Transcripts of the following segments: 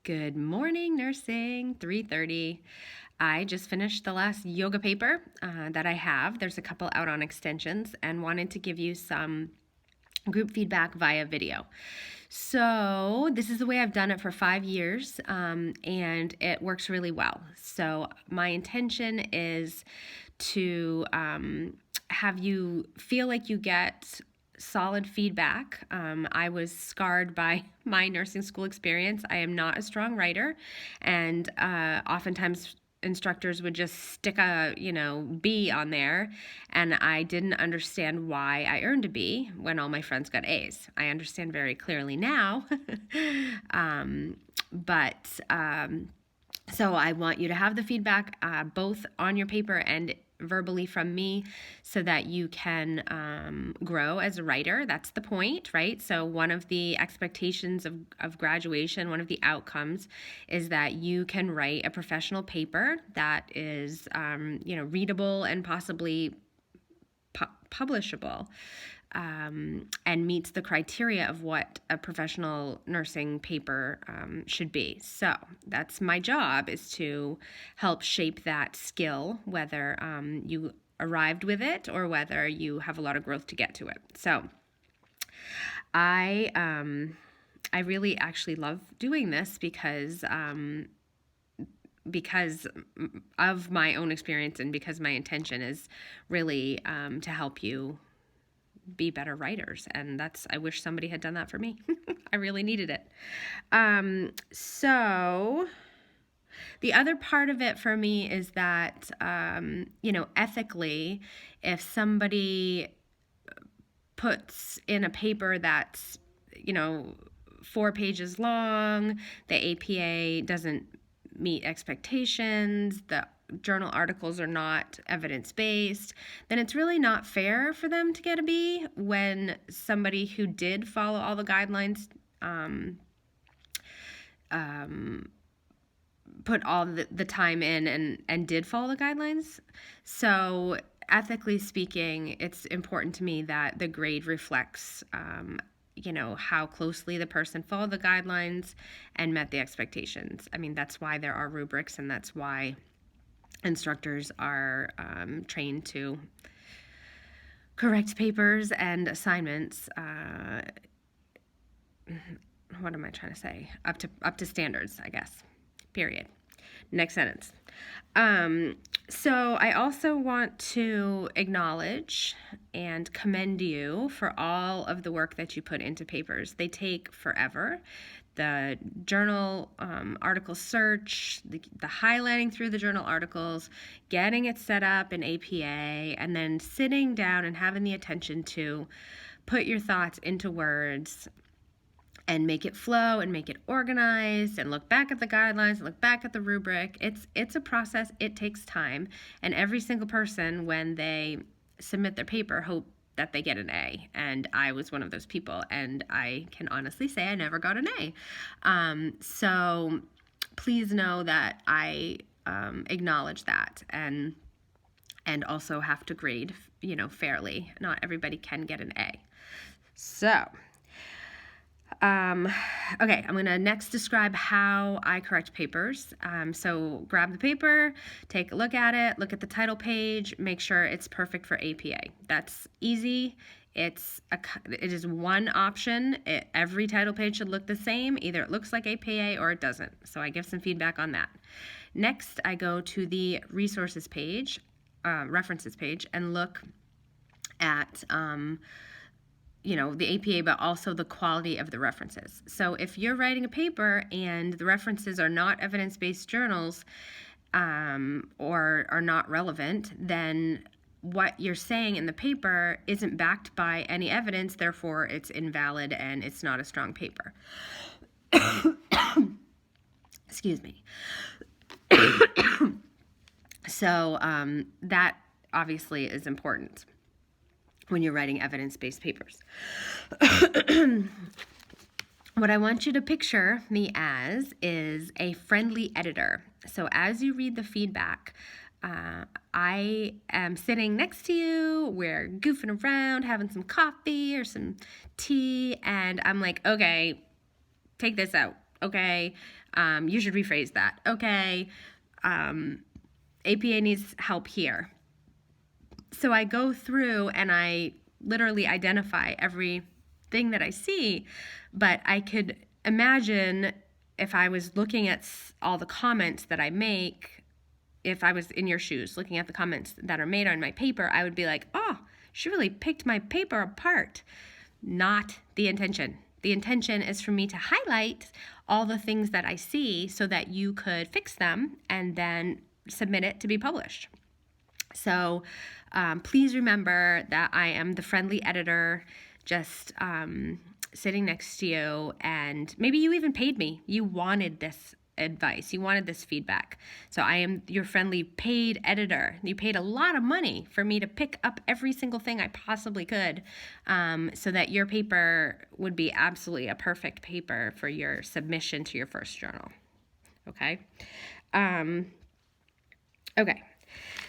Good morning, nursing, 3:30. I just finished the last yoga paper that I have. There's a couple out on extensions and wanted to give you some group feedback via video. So this is the way I've done it for 5 years, and it works really well. So my intention is to have you feel like you get solid feedback. I was scarred by my nursing school experience. I am not a strong writer, and oftentimes instructors would just stick a B on there, and I didn't understand why I earned a B when all my friends got A's. I understand very clearly now. but so I want you to have the feedback both on your paper and verbally from me so that you can grow as a writer. That's the point, right? So one of the expectations of graduation, one of the outcomes is that you can write a professional paper that is, readable and possibly publishable. And meets the criteria of what a professional nursing paper should be. So that's my job, is to help shape that skill, whether you arrived with it or whether you have a lot of growth to get to it. So I really actually love doing this because of my own experience and because my intention is really to help you be better writers, and I wish somebody had done that for me. I really needed it. So the other part of it for me is that ethically, if somebody puts in a paper that's 4 pages long, the APA doesn't meet expectations, the journal articles are not evidence-based, then it's really not fair for them to get a B when somebody who did follow all the guidelines put all the time in and did follow the guidelines. So ethically speaking, it's important to me that the grade reflects how closely the person followed the guidelines and met the expectations. I mean, that's why there are rubrics, and that's why instructors are trained to correct papers and assignments. What am I trying to say? Up to standards, I guess. Period. Next sentence. So I also want to acknowledge and commend you for all of the work that you put into papers. They take forever. The journal article search, the highlighting through the journal articles, getting it set up in APA, and then sitting down and having the attention to put your thoughts into words and make it flow and make it organized and look back at the guidelines and look back at the rubric. It's a process. It takes time. And every single person, when they submit their paper, hope that they get an A. And I was one of those people. And I can honestly say I never got an A. So please know that I acknowledge that and also have to grade, fairly. Not everybody can get an A. So okay, I'm going to next describe how I correct papers. So grab the paper, take a look at it, look at the title page, make sure it's perfect for APA. That's easy. It is one option. Every title page should look the same. Either it looks like APA or it doesn't. So I give some feedback on that. Next, I go to the resources page, references page, and look at the APA, but also the quality of the references. So if you're writing a paper and the references are not evidence-based journals or are not relevant, then what you're saying in the paper isn't backed by any evidence, therefore it's invalid and it's not a strong paper. Excuse me. So that obviously is important when you're writing evidence-based papers. What I want you to picture me as is a friendly editor. So as you read the feedback, I am sitting next to you, we're goofing around, having some coffee or some tea, and I'm like, okay, take this out. Okay, you should rephrase that. Okay, APA needs help here. So I go through and I literally identify everything that I see, but I could imagine if I was looking at all the comments that I make, if I was in your shoes looking at the comments that are made on my paper, I would be like, oh, she really picked my paper apart. Not the intention. The intention is for me to highlight all the things that I see so that you could fix them and then submit it to be published. So please remember that I am the friendly editor, just sitting next to you, and maybe you even paid me. You wanted this advice. You wanted this feedback. So I am your friendly paid editor. You paid a lot of money for me to pick up every single thing I possibly could, so that your paper would be absolutely a perfect paper for your submission to your first journal. Okay? Okay.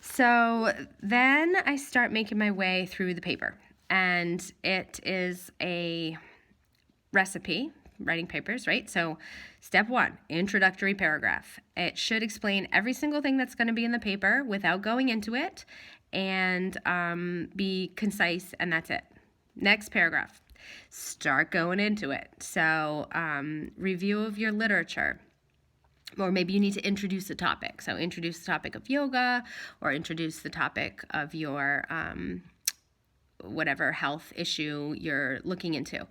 So then I start making my way through the paper, and it is a recipe, writing papers, right? So step 1, introductory paragraph. It should explain every single thing that's going to be in the paper without going into it, and be concise, and that's it. Next paragraph, start going into it. So review of your literature. Or maybe you need to introduce a topic. So introduce the topic of yoga, or introduce the topic of your whatever health issue you're looking into.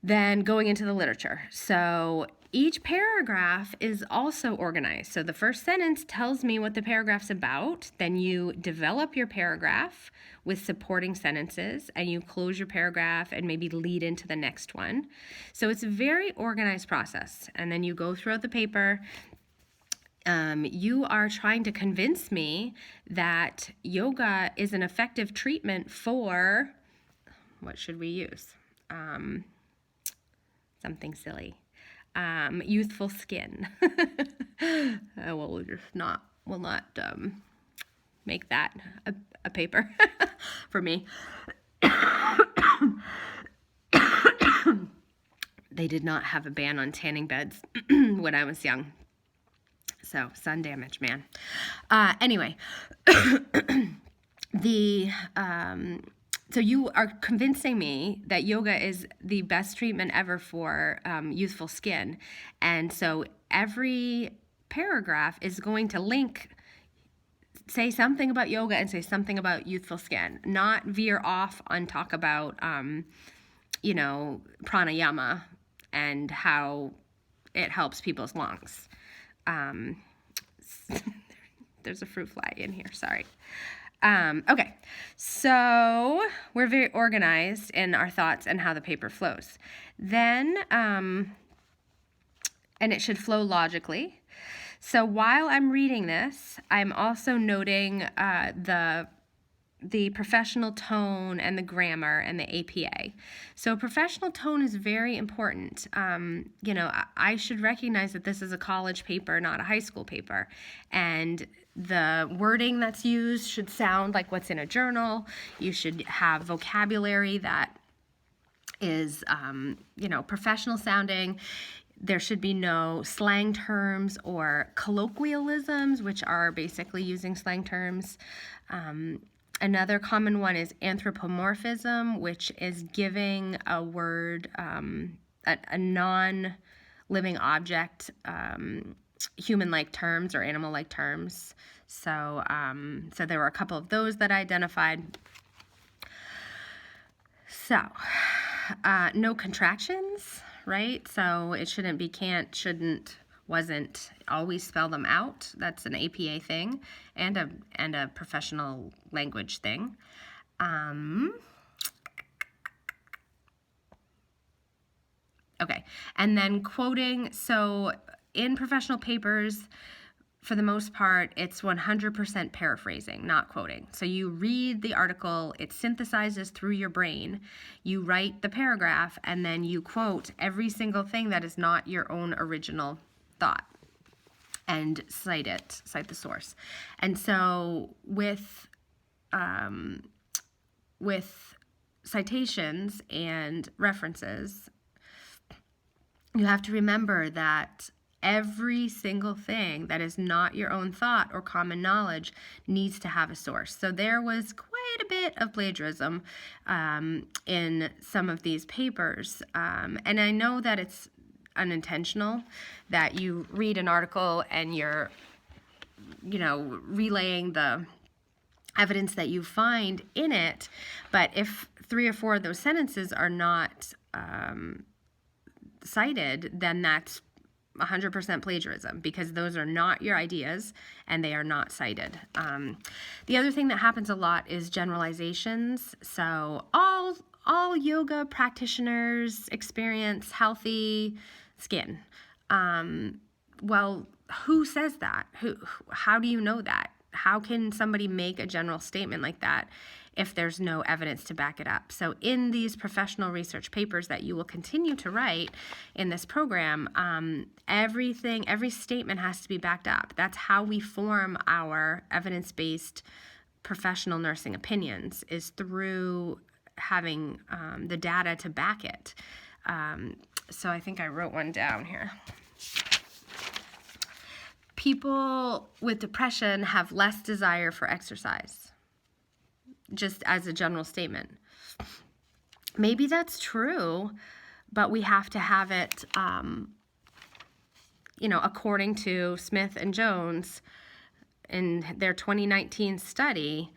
Then going into the literature. So each paragraph is also organized. So the first sentence tells me what the paragraph's about. Then you develop your paragraph with supporting sentences, and you close your paragraph and maybe lead into the next one. So it's a very organized process. And then you go throughout the paper. You are trying to convince me that yoga is an effective treatment for, what should we use? Something silly. Youthful skin. We'll not make that a paper for me. They did not have a ban on tanning beds when I was young. So sun damage, man. Anyway, so you are convincing me that yoga is the best treatment ever for youthful skin. And so every paragraph is going to say something about yoga and say something about youthful skin, not veer off on talk about, pranayama and how it helps people's lungs. There's a fruit fly in here, sorry. Okay, so we're very organized in our thoughts and how the paper flows. Then, and it should flow logically. So while I'm reading this, I'm also noting the professional tone and the grammar and the APA. So professional tone is very important. I should recognize that this is a college paper, not a high school paper. And the wording that's used should sound like what's in a journal. You should have vocabulary that is, professional sounding. There should be no slang terms or colloquialisms, which are basically using slang terms. Another common one is anthropomorphism, which is giving a word, a non-living object, human-like terms or animal-like terms. So there were a couple of those that I identified. So, no contractions, right? So it shouldn't be can't, shouldn't, wasn't. Always spell them out. That's an APA thing and a professional language thing. Okay, and then quoting. So in professional papers, for the most part, it's 100% paraphrasing, not quoting. So you read the article, it synthesizes through your brain, you write the paragraph, and then you quote every single thing that is not your own original thought and cite the source. And so with citations and references, you have to remember that every single thing that is not your own thought or common knowledge needs to have a source. So there was quite a bit of plagiarism in some of these papers. And I know that it's unintentional, that you read an article and you're, relaying the evidence that you find in it. But if 3 or 4 of those sentences are not cited, then that's 100% plagiarism, because those are not your ideas and they are not cited. The other thing that happens a lot is generalizations. So all yoga practitioners experience healthy skin. Well, who says that? How do you know that? How can somebody make a general statement like that if there's no evidence to back it up? So in these professional research papers that you will continue to write in this program, every statement has to be backed up. That's how we form our evidence-based professional nursing opinions, is through having the data to back it. So I think I wrote one down here. People with depression have less desire for exercise, just as a general statement. Maybe that's true, but we have to have it, according to Smith and Jones in their 2019 study,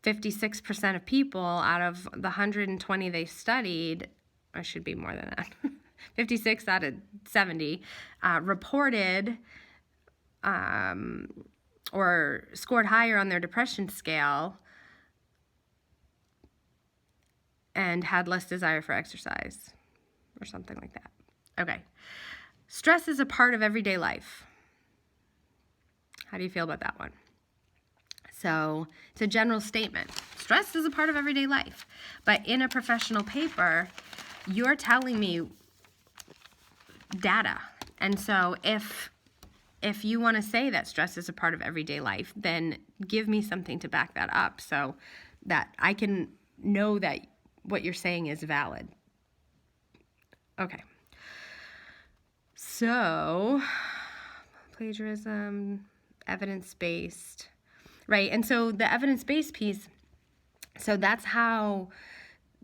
56% of people out of the 120 they studied, or should be more than that, 56 out of 70, reported or scored higher on their depression scale and had less desire for exercise, or something like that. Okay. Stress is a part of everyday life. How do you feel about that one? So it's a general statement. Stress is a part of everyday life. But in a professional paper, you're telling me data. And so if you want to say that stress is a part of everyday life, then give me something to back that up so that I can know that what you're saying is valid. Okay. So, plagiarism, evidence-based, right? And so the evidence-based piece, so that's how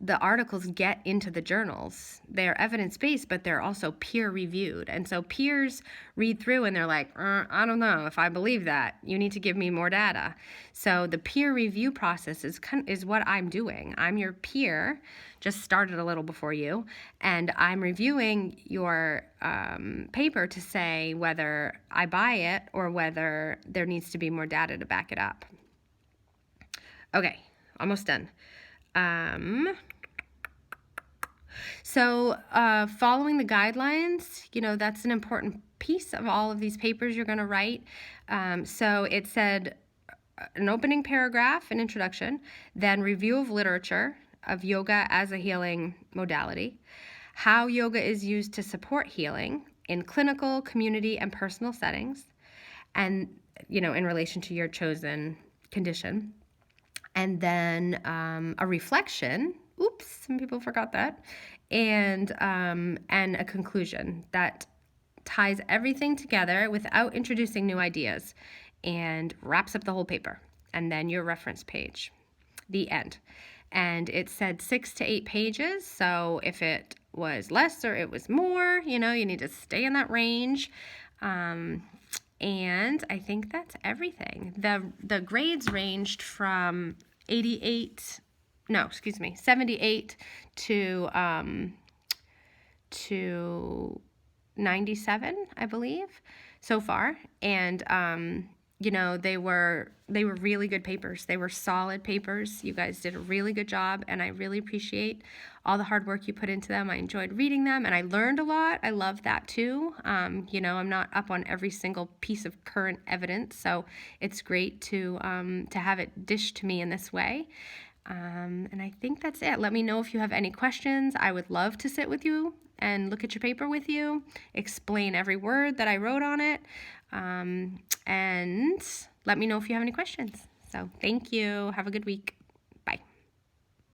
the articles get into the journals. They're evidence-based, but they're also peer-reviewed. And so peers read through and they're like, I don't know if I believe that. You need to give me more data. So the peer review process is what I'm doing. I'm your peer, just started a little before you, and I'm reviewing your paper to say whether I buy it or whether there needs to be more data to back it up. Okay, almost done. So following the guidelines, that's an important piece of all of these papers you're going to write. So it said an opening paragraph, an introduction, then review of literature of yoga as a healing modality, how yoga is used to support healing in clinical, community, and personal settings, and, in relation to your chosen condition. And then a reflection. Oops, some people forgot that. And a conclusion that ties everything together without introducing new ideas and wraps up the whole paper. And then your reference page. The end. And it said 6 to 8 pages. So if it was less or it was more, you need to stay in that range. And I think that's everything. The grades ranged from 78 to 97, I believe, so far. And they were really good papers. They were solid papers. You guys did a really good job, and I really appreciate all the hard work you put into them. I enjoyed reading them, and I learned a lot. I love that too. I'm not up on every single piece of current evidence, so it's great to have it dished to me in this way. And I think that's it. Let me know if you have any questions. I would love to sit with you and look at your paper with you, explain every word that I wrote on it, and let me know if you have any questions. So thank you. Have a good week.